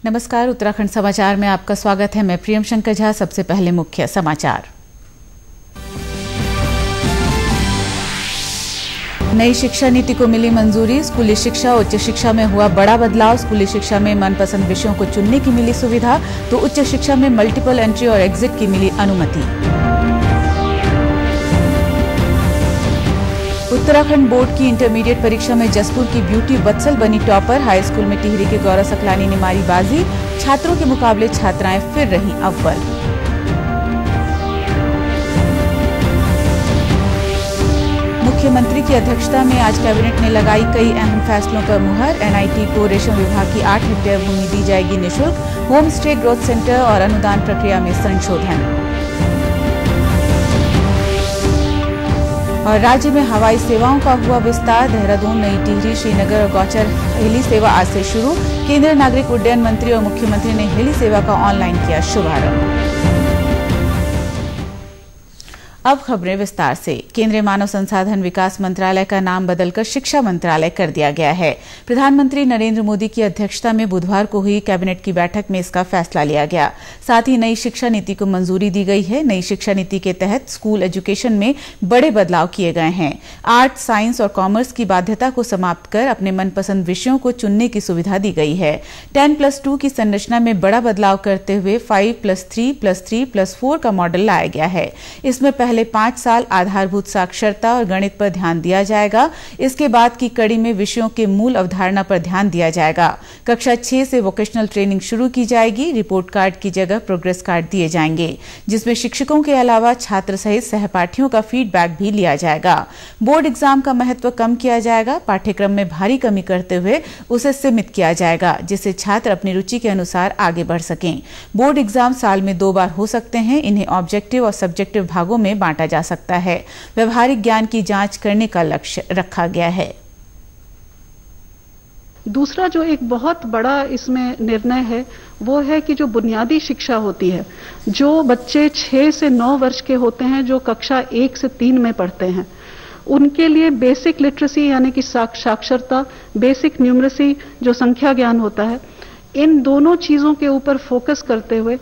नमस्कार, उत्तराखंड समाचार में आपका स्वागत है। मैं प्रियम शंकर झा। सबसे पहले मुख्य समाचार। नई शिक्षा नीति को मिली मंजूरी। स्कूली शिक्षा उच्च शिक्षा में हुआ बड़ा बदलाव। स्कूली शिक्षा में मनपसंद विषयों को चुनने की मिली सुविधा, तो उच्च शिक्षा में मल्टीपल एंट्री और एग्जिट की मिली अनुमति। उत्तराखंड बोर्ड की इंटरमीडिएट परीक्षा में जसपुर की ब्यूटी वत्सल बनी टॉपर। हाई स्कूल में टिहरी के गौरव सकलानी ने मारी बाजी। छात्रों के मुकाबले छात्राएं फिर रहीं अव्वल। मुख्यमंत्री की अध्यक्षता में आज कैबिनेट ने लगाई कई अहम फैसलों पर मुहर। एनआईटी को रेशम विभाग की 8 हेक्टेयर भूमि दी जाएगी निःशुल्क। होम स्टे ग्रोथ सेंटर और अनुदान प्रक्रिया में संशोधन। और राज्य में हवाई सेवाओं का हुआ विस्तार। देहरादून, नई टिहरी, श्रीनगर और गौचर हेली सेवा आज से शुरू। केंद्रीय नागरिक उड्डयन मंत्री और मुख्यमंत्री ने हेली सेवा का ऑनलाइन किया शुभारंभ। अब खबरें विस्तार से। केंद्रीय मानव संसाधन विकास मंत्रालय का नाम बदलकर शिक्षा मंत्रालय कर दिया गया है। प्रधानमंत्री नरेंद्र मोदी की अध्यक्षता में बुधवार को हुई कैबिनेट की बैठक में इसका फैसला लिया गया। साथ ही नई शिक्षा नीति को मंजूरी दी गई है। नई शिक्षा नीति के तहत स्कूल एजुकेशन में बड़े बदलाव किए गए हैं। आर्ट, साइंस और कॉमर्स की बाध्यता को समाप्त कर अपने मनपसंद विषयों को चुनने की सुविधा दी गई है। 10+2 की संरचना में बड़ा बदलाव करते हुए 5+3+3+4 का मॉडल लाया गया है। इसमें पहले 5 साल आधारभूत साक्षरता और गणित पर ध्यान दिया जाएगा। इसके बाद की कड़ी में विषयों के मूल अवधारणा पर ध्यान दिया जाएगा। कक्षा 6 से वोकेशनल ट्रेनिंग शुरू की जाएगी। रिपोर्ट कार्ड की जगह प्रोग्रेस कार्ड दिए जाएंगे, जिसमें शिक्षकों के अलावा छात्र सहित सहपाठियों का फीडबैक भी लिया जाएगा। बोर्ड एग्जाम का महत्व कम किया जाएगा। पाठ्यक्रम में भारी कमी करते हुए उसे सीमित किया जाएगा, जिससे छात्र अपनी रुचि के अनुसार आगे बढ़ सकें। बोर्ड एग्जाम साल में 2 बार हो सकते हैं। इन्हें ऑब्जेक्टिव और सब्जेक्टिव भागों में बांटा जा सकता है। व्यवहारिक ज्ञान की जांच करने का लक्ष्य रखा गया है। दूसरा जो एक बहुत बड़ा इसमें निर्णय है वो है कि जो बुनियादी शिक्षा होती है, जो बच्चे 6 से 9 वर्ष के होते हैं, जो कक्षा 1 से 3 में पढ़ते हैं, उनके लिए बेसिक लिटरेसी यानी कि साक्षरता, बेसिक न्यूमरेसी जो संख्या ज्ञान होता है, इन दोनों चीजों के ऊपर फोकस करते हुए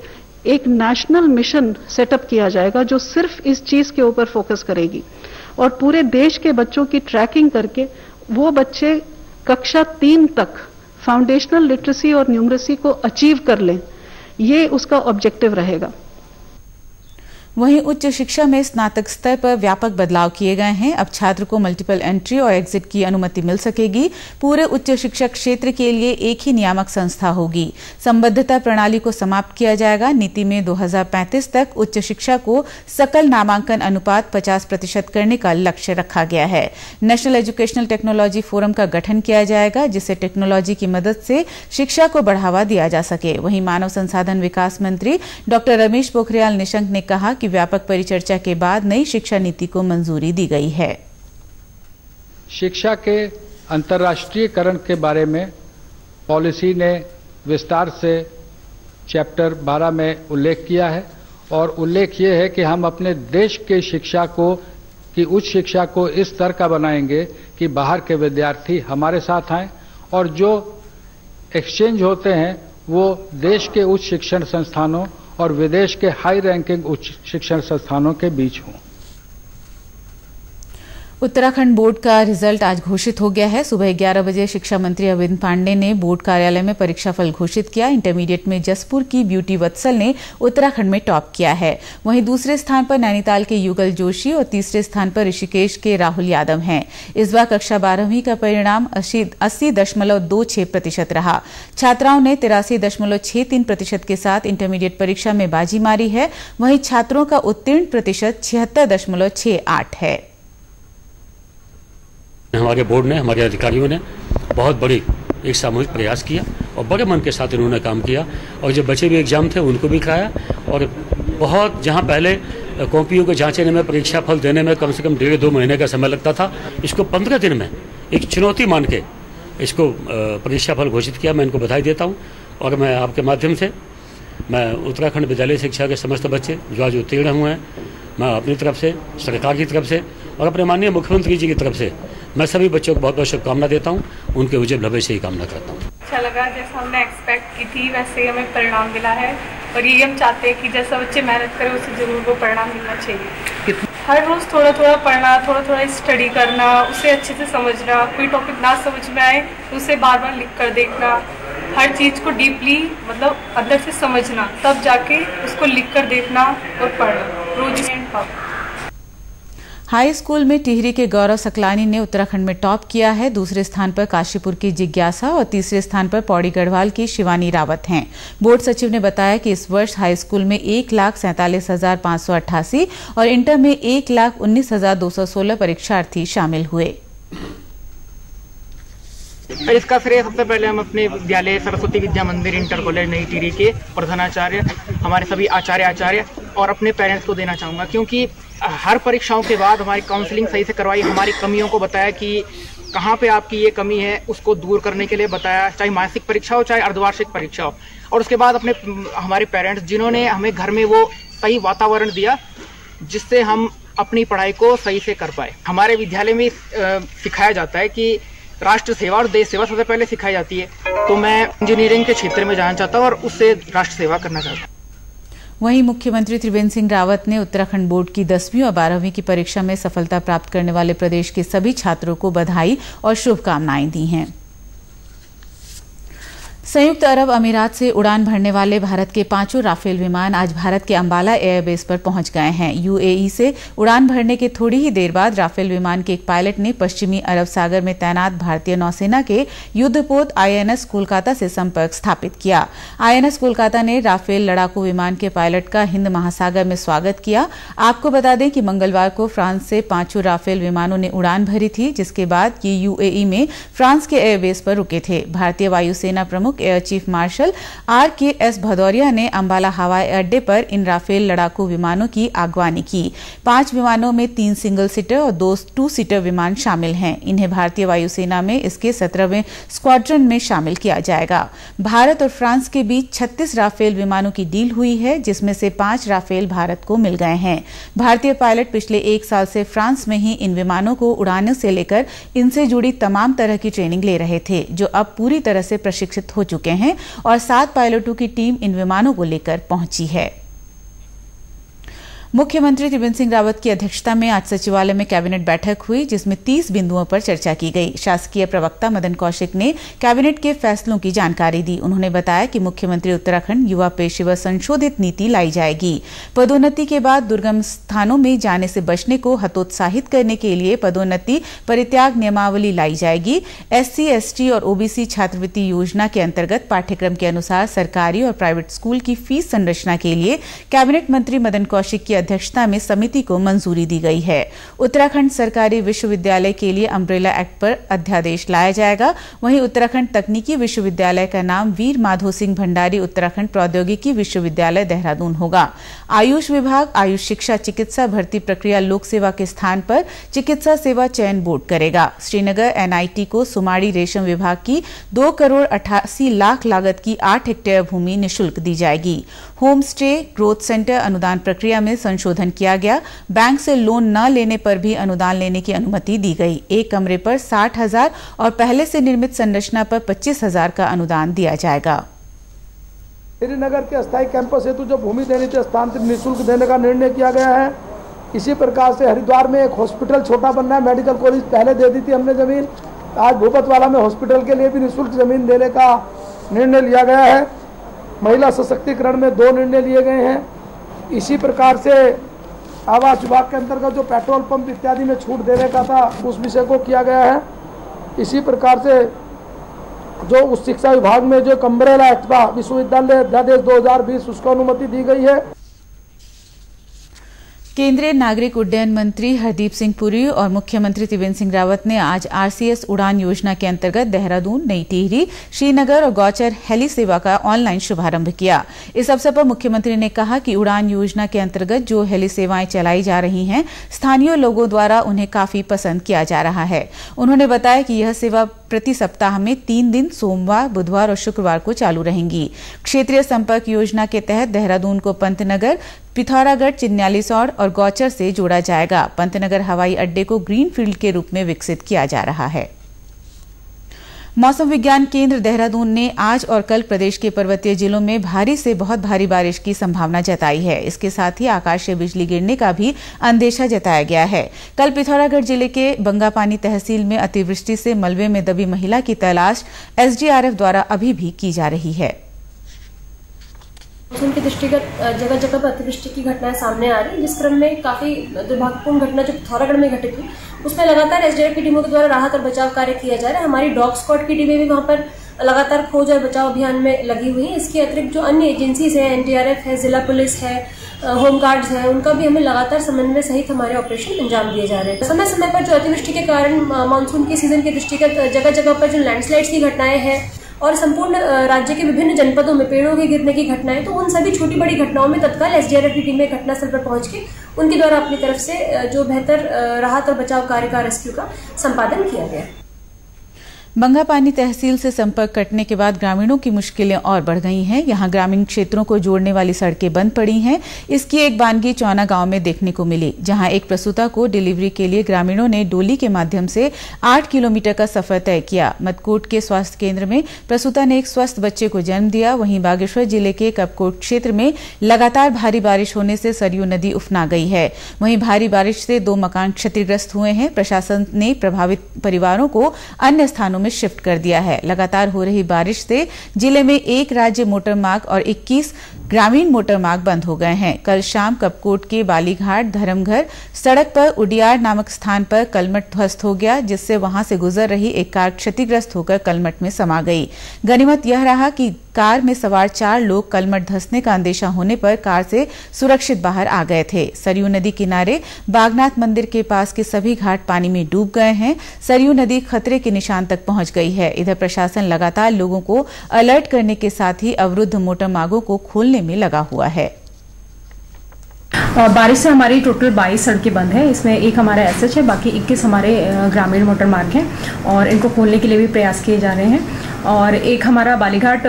एक नेशनल मिशन सेटअप किया जाएगा जो सिर्फ इस चीज के ऊपर फोकस करेगी और पूरे देश के बच्चों की ट्रैकिंग करके वो बच्चे कक्षा 3 तक फाउंडेशनल लिटरेसी और न्यूमरेसी को अचीव कर लें, ये उसका ऑब्जेक्टिव रहेगा। वहीं उच्च शिक्षा में स्नातक स्तर पर व्यापक बदलाव किए गए हैं। अब छात्र को मल्टीपल एंट्री और एग्जिट की अनुमति मिल सकेगी। पूरे उच्च शिक्षा क्षेत्र के लिए एक ही नियामक संस्था होगी। संबद्धता प्रणाली को समाप्त किया जाएगा। नीति में 2035 तक उच्च शिक्षा को सकल नामांकन अनुपात 50% करने का लक्ष्य रखा गया है। नेशनल एजुकेशनल टेक्नोलॉजी फोरम का गठन किया जाएगा, जिससे टेक्नोलॉजी की मदद से शिक्षा को बढ़ावा दिया जा सके। वहीं मानव संसाधन विकास मंत्री डॉक्टर रमेश पोखरियाल निशंक ने कहा कि व्यापक परिचर्चा के बाद नई शिक्षा नीति को मंजूरी दी गई है। शिक्षा के अंतर्राष्ट्रीयकरण के बारे में पॉलिसी ने विस्तार से चैप्टर 12 में उल्लेख किया है और उल्लेख ये है कि हम अपने देश के शिक्षा को की उच्च शिक्षा को इस स्तर का बनाएंगे कि बाहर के विद्यार्थी हमारे साथ आएं और जो एक्सचेंज होते हैं वो देश के उच्च शिक्षण संस्थानों और विदेश के हाई रैंकिंग उच्च शिक्षण संस्थानों के बीच हों। उत्तराखंड बोर्ड का रिजल्ट आज घोषित हो गया है। सुबह 11 बजे शिक्षा मंत्री अरविंद पांडे ने बोर्ड कार्यालय में परीक्षाफल घोषित किया। इंटरमीडिएट में जसपुर की ब्यूटी वत्सल ने उत्तराखंड में टॉप किया है। वहीं दूसरे स्थान पर नैनीताल के युगल जोशी और तीसरे स्थान पर ऋषिकेश के राहुल यादव हैं। इस बार कक्षा 12वीं का परिणाम 80.26% रहा। छात्राओं ने 83.63% के साथ इंटरमीडिएट परीक्षा में बाजी मारी है। वहीं छात्रों का उत्तीर्ण प्रतिशत 76.68 है। हमारे बोर्ड ने, हमारे अधिकारियों ने बहुत बड़ी एक सामूहिक प्रयास किया और बड़े मन के साथ इन्होंने काम किया और जो बचे हुए एग्जाम थे उनको भी कराया और बहुत जहां पहले कॉपियों को जांचने में, परीक्षा फल देने में कम से कम 1.5-2 महीने का समय लगता था, इसको 15 दिन में एक चुनौती मान के इसको परीक्षा फल घोषित किया। मैं इनको बधाई देता हूँ और मैं आपके माध्यम से मैं उत्तराखंड विद्यालय शिक्षा के समस्त बच्चे जो आज उत्तीर्ण हुए हैं, मैं अपनी तरफ से, सरकार की तरफ से और अपने माननीय मुख्यमंत्री जी की तरफ से मैं सभी बच्चों को बहुत बहुत शुभकामना देता हूँ, उनके उज्जवल भविष्य की कामना करता हूँ। अच्छा लगा, जैसा हमने एक्सपेक्ट की थी वैसे हमें परिणाम मिला है और ये हम चाहते हैं कि जैसा बच्चे मेहनत करें उससे ज़रूर वो परिणाम मिलना चाहिए। हर रोज़ थोड़ा थोड़ा पढ़ना, थोड़ा थोड़ा स्टडी करना, उसे अच्छे से समझना, कोई टॉपिक ना समझ में आए तो उसे बार बार लिख कर देखना, हर चीज़ को डीपली मतलब अंदर से समझना, तब जाके उसको लिख कर देखना और पढ़ना रोज एंड पढ़। हाई स्कूल में टिहरी के गौरव सकलानी ने उत्तराखंड में टॉप किया है। दूसरे स्थान पर काशीपुर की जिज्ञासा और तीसरे स्थान पर पौड़ी गढ़वाल की शिवानी रावत हैं। बोर्ड सचिव ने बताया कि इस वर्ष हाई स्कूल में 1,47,588 और इंटर में 1,19,216 परीक्षार्थी शामिल हुए। इसका श्रेय सबसे पहले हम अपने विद्यालय सरस्वती विद्या मंदिर इंटर कॉलेज नई टिहरी के प्रधानाचार्य, हमारे सभी आचार्य और अपने पेरेंट्स को देना चाहूँगा, क्योंकि हर परीक्षाओं के बाद हमारी काउंसलिंग सही से करवाई, हमारी कमियों को बताया कि कहाँ पे आपकी ये कमी है, उसको दूर करने के लिए बताया, चाहे मासिक परीक्षा हो चाहे अर्धवार्षिक परीक्षा हो। और उसके बाद हमारे पेरेंट्स जिन्होंने हमें घर में वो सही वातावरण दिया जिससे हम अपनी पढ़ाई को सही से कर पाए। हमारे विद्यालय में सिखाया जाता है कि राष्ट्र सेवा और देश सेवा सबसे पहले सिखाई जाती है, तो मैं इंजीनियरिंग के क्षेत्र में जाना चाहता हूँ और उससे राष्ट्र सेवा करना चाहता हूँ। वहीं मुख्यमंत्री त्रिवेंद्र सिंह रावत ने उत्तराखंड बोर्ड की 10वीं और 12वीं की परीक्षा में सफलता प्राप्त करने वाले प्रदेश के सभी छात्रों को बधाई और शुभकामनाएं दी हैं। संयुक्त अरब अमीरात से उड़ान भरने वाले भारत के 5 राफेल विमान आज भारत के अंबाला एयरबेस पर पहुंच गए हैं। यूएई से उड़ान भरने के थोड़ी ही देर बाद राफेल विमान के एक पायलट ने पश्चिमी अरब सागर में तैनात भारतीय नौसेना के युद्धपोत आईएनएस कोलकाता से संपर्क स्थापित किया। आईएनएस कोलकाता ने राफेल लड़ाकू विमान के पायलट का हिंद महासागर में स्वागत किया। आपको बता दें कि मंगलवार को फ्रांस से 5 राफेल विमानों ने उड़ान भरी थी, जिसके बाद ये यूएई में फ्रांस के एयरबेस पर रुके थे। भारतीय वायुसेना प्रमुख air chief marshal RKS Bhadauria ने अंबाला हवाई अड्डे पर इन राफेल लड़ाकू विमानों की आगवानी की। 5 विमानों में 3 सिंगल सीटर और 2 टू सीटर विमान शामिल हैं। इन्हें भारतीय वायुसेना में इसके 17वें स्क्वाड्रन में शामिल किया जाएगा। भारत और फ्रांस के बीच 36 राफेल विमानों की डील हुई है, जिसमें से 5 राफेल भारत को मिल गए हैं। भारतीय पायलट पिछले 1 साल से फ्रांस में ही इन विमानों को उड़ाने से लेकर इनसे जुड़ी तमाम तरह की ट्रेनिंग ले रहे थे, जो अब पूरी तरह से प्रशिक्षित हो चुके हैं और 7 पायलटों की टीम इन विमानों को लेकर पहुंची है। मुख्यमंत्री त्रिवेंद्र सिंह रावत की अध्यक्षता में आज सचिवालय में कैबिनेट बैठक हुई, जिसमें 30 बिंदुओं पर चर्चा की गई। शासकीय प्रवक्ता मदन कौशिक ने कैबिनेट के फैसलों की जानकारी दी। उन्होंने बताया कि मुख्यमंत्री उत्तराखंड युवा पेशेवर संशोधित नीति लाई जाएगी। पदोन्नति के बाद दुर्गम स्थानों में जाने से बचने को हतोत्साहित करने के लिए पदोन्नति परित्याग नियमावली लाई जाएगी। SC, ST और OBC छात्रवृत्ति योजना के अंतर्गत पाठ्यक्रम के अनुसार सरकारी और प्राइवेट स्कूल की फीस संरचना के लिए कैबिनेट मंत्री मदन कौशिक की अध्यक्षता में समिति को मंजूरी दी गई है। उत्तराखंड सरकारी विश्वविद्यालय के लिए अम्ब्रेला एक्ट पर अध्यादेश लाया जाएगा। वहीं उत्तराखंड तकनीकी विश्वविद्यालय का नाम वीर माधो सिंह भंडारी उत्तराखंड प्रौद्योगिकी विश्वविद्यालय देहरादून होगा। आयुष विभाग आयुष शिक्षा चिकित्सा भर्ती प्रक्रिया लोक सेवा के स्थान पर चिकित्सा सेवा चयन बोर्ड करेगा। श्रीनगर NIT को सुमाड़ी रेशम विभाग की 2 करोड़ 88 लाख लागत की 8 हेक्टेयर भूमि निःशुल्क दी जाएगी। होम स्टे ग्रोथ सेंटर अनुदान प्रक्रिया में संशोधन किया गया। बैंक से लोन न लेने पर भी अनुदान लेने की अनुमति दी गई। एक कमरे पर 60,000 और पहले से निर्मित संरचना पर 25,000 का अनुदान दिया जाएगा। श्रीनगर के अस्थायी कैंपस हेतु जो भूमि देनी थी स्थानांतरित निःशुल्क देने का निर्णय किया गया है। इसी प्रकार से हरिद्वार में एक हॉस्पिटल छोटा बनना है, मेडिकल कॉलेज पहले दे दी थी हमने जमीन, आज भूपतवाला में हॉस्पिटल के लिए भी निःशुल्क जमीन देने का निर्णय लिया गया है। महिला सशक्तिकरण में 2 निर्णय लिए गए हैं। इसी प्रकार से आवास विभाग के अंतर्गत जो पेट्रोल पंप इत्यादि में छूट देने का था उस विषय को किया गया है। इसी प्रकार से जो उस शिक्षा विभाग में जो अम्ब्रेला एक्ट था विश्वविद्यालय अध्यादेश 2020 उसको अनुमति दी गई है। केंद्रीय नागरिक उड्डयन मंत्री हरदीप सिंह पुरी और मुख्यमंत्री त्रिवेंद्र सिंह रावत ने आज RCS उड़ान योजना के अंतर्गत देहरादून, नई टिहरी, श्रीनगर और गौचर हेली सेवा का ऑनलाइन शुभारंभ किया। इस अवसर पर मुख्यमंत्री ने कहा कि उड़ान योजना के अंतर्गत जो हेली सेवाएं चलाई जा रही हैं, स्थानीय लोगों द्वारा उन्हें काफी पसंद किया जा रहा है। उन्होंने बताया कि यह सेवा प्रति सप्ताह में 3 दिन सोमवार, बुधवार और शुक्रवार को चालू रहेंगी। क्षेत्रीय संपर्क योजना के तहत देहरादून को पंतनगर, पिथौरागढ़, चिन्यालीसौड़ और गौचर से जोड़ा जाएगा। पंतनगर हवाई अड्डे को ग्रीन फील्ड के रूप में विकसित किया जा रहा है। मौसम विज्ञान केंद्र देहरादून ने आज और कल प्रदेश के पर्वतीय जिलों में भारी से बहुत भारी बारिश की संभावना जताई है। इसके साथ ही आकाशीय बिजली गिरने का भी अंदेशा जताया गया है। कल पिथौरागढ़ जिले के बंगापानी तहसील में अतिवृष्टि से मलबे में दबी महिला की तलाश एसडीआरएफ द्वारा अभी भी की जा रही है। मौसम के दृष्टिगत जगह जगह पर अतिवृष्टि की घटनाएं सामने आ रही हैं, जिस क्रम में काफी दुर्भाग्यपूर्ण घटना जो पिथौरागढ़ में घटित हुई, उसमें लगातार एसडीआरएफ की टीमों के द्वारा राहत और बचाव कार्य किया जा रहा है। हमारी डॉग स्क्वाड की टीमें भी वहां पर लगातार खोज और बचाव अभियान में लगी हुई है। इसके अतिरिक्त जो अन्य एजेंसीज है, एनडीआरएफ है, जिला पुलिस है, होमगार्ड्स है, उनका भी हमें लगातार समन्वय सहित हमारे ऑपरेशन अंजाम दिए जा रहे हैं। समय समय पर जो अतिवृष्टि के कारण मानसून के सीजन के दृष्टिगत जगह जगह पर जो लैंडस्लाइड्स की घटनाएं हैं और संपूर्ण राज्य के विभिन्न जनपदों में पेड़ों के गिरने की घटनाएं, तो उन सभी छोटी बड़ी घटनाओं में तत्काल एसडीआरएफ की टीमें घटनास्थल पर पहुंच के उनके द्वारा अपनी तरफ से जो बेहतर राहत और बचाव कार्य का रेस्क्यू का संपादन किया गया। बंगापानी तहसील से संपर्क कटने के बाद ग्रामीणों की मुश्किलें और बढ़ गई हैं। यहां ग्रामीण क्षेत्रों को जोड़ने वाली सड़कें बंद पड़ी हैं। इसकी एक बानगी चौना गांव में देखने को मिली, जहां एक प्रसूता को डिलीवरी के लिए ग्रामीणों ने डोली के माध्यम से 8 किलोमीटर का सफर तय किया। मदकोट के स्वास्थ्य केंद्र में प्रसूता ने एक स्वस्थ बच्चे को जन्म दिया। वहीं बागेश्वर जिले के कपकोट क्षेत्र में लगातार भारी बारिश होने से सरयू नदी उफना गई है। वहीं भारी बारिश से 2 मकान क्षतिग्रस्त हुए हैं। प्रशासन ने प्रभावित परिवारों को अन्य स्थानों में शिफ्ट कर दिया है। लगातार हो रही बारिश से जिले में 1 राज्य मोटर मार्ग और 21 ग्रामीण मोटर मार्ग बंद हो गए हैं। कल शाम कपकोट के बालीघाट धर्मघर सड़क पर उडियार नामक स्थान पर कलमट ध्वस्त हो गया, जिससे वहां से गुजर रही एक कार क्षतिग्रस्त होकर कलमट में समा गई। गनीमत यह रहा कि कार में सवार 4 लोग कलमट धंसने का अंदेशा होने पर कार से सुरक्षित बाहर आ गए थे। सरयू नदी किनारे बागनाथ मंदिर के पास के सभी घाट पानी में डूब गए हैं। सरयू नदी खतरे के निशान तक पहुंच गई है। इधर प्रशासन लगातार लोगों को अलर्ट करने के साथ ही अवरुद्ध मोटर मार्गों को खोलने में लगा हुआ है। बारिश से हमारी टोटल 22 सड़कें बंद है। इसमें एक हमारा एसएच है, बाकी 21 हमारे ग्रामीण मोटर मार्ग हैं और इनको खोलने के लिए भी प्रयास किए जा रहे हैं। और एक हमारा बालीघाट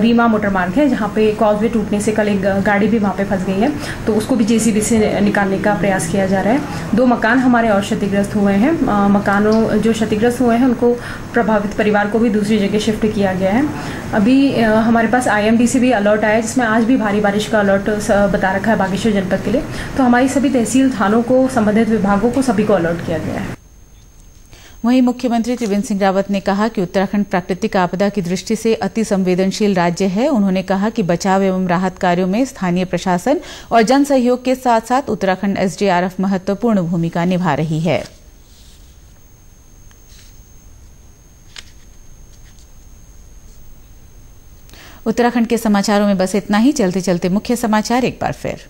रीमा मोटर मार्ग है, जहाँ पे कॉजवे टूटने से कल एक गाड़ी भी वहाँ पे फंस गई है, तो उसको भी जेसीबी से निकालने का प्रयास किया जा रहा है। 2 मकान हमारे और क्षतिग्रस्त हुए हैं। मकानों जो क्षतिग्रस्त हुए हैं उनको प्रभावित परिवार को भी दूसरी जगह शिफ्ट किया गया है। अभी हमारे पास IMD से भी अलर्ट आया है, जिसमें आज भी भारी बारिश का अलर्ट बता रखा है बागेश्वर जनपद के लिए। तो हमारी सभी तहसील थानों को, संबंधित विभागों को, सभी को अलर्ट किया गया है। वहीं मुख्यमंत्री त्रिवेंद्र सिंह रावत ने कहा कि उत्तराखंड प्राकृतिक आपदा की दृष्टि से अति संवेदनशील राज्य है। उन्होंने कहा कि बचाव एवं राहत कार्यों में स्थानीय प्रशासन और जन सहयोग के साथ साथ उत्तराखंड एसडीआरएफ महत्वपूर्ण भूमिका निभा रही है। उत्तराखंड के समाचारों में बस इतना ही। चलते चलते मुख्य समाचार एक बार फिर।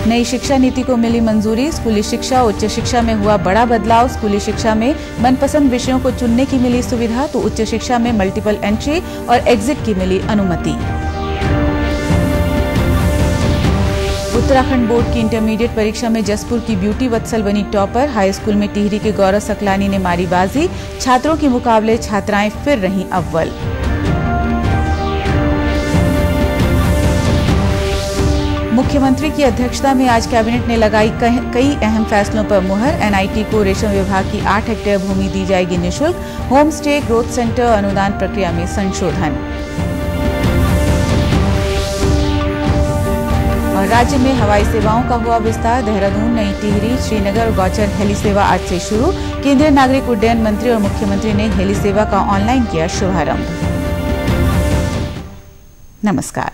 नई शिक्षा नीति को मिली मंजूरी। स्कूली शिक्षा, उच्च शिक्षा में हुआ बड़ा बदलाव। स्कूली शिक्षा में मनपसंद विषयों को चुनने की मिली सुविधा, तो उच्च शिक्षा में मल्टीपल एंट्री और एग्जिट की मिली अनुमति। उत्तराखंड बोर्ड की इंटरमीडिएट परीक्षा में जसपुर की ब्यूटी वत्सल बनी टॉपर। हाई स्कूल में टिहरी के गौरव सकलानी ने मारी बाजी। छात्रों के मुकाबले छात्राएं फिर रहीं अव्वल। मुख्यमंत्री की अध्यक्षता में आज कैबिनेट ने लगाई कई अहम फैसलों पर मुहर। एनआईटी को रेशम विभाग की 8 हेक्टेयर भूमि दी जाएगी निःशुल्क। होम स्टे, ग्रोथ सेंटर अनुदान प्रक्रिया में संशोधन। और राज्य में हवाई सेवाओं का हुआ विस्तार। देहरादून, नई टिहरी, श्रीनगर और गौचर हेली सेवा आज से शुरू। केंद्रीय नागरिक उड्डयन मंत्री और मुख्यमंत्री ने हेली सेवा का ऑनलाइन किया शुभारंभ। नमस्कार।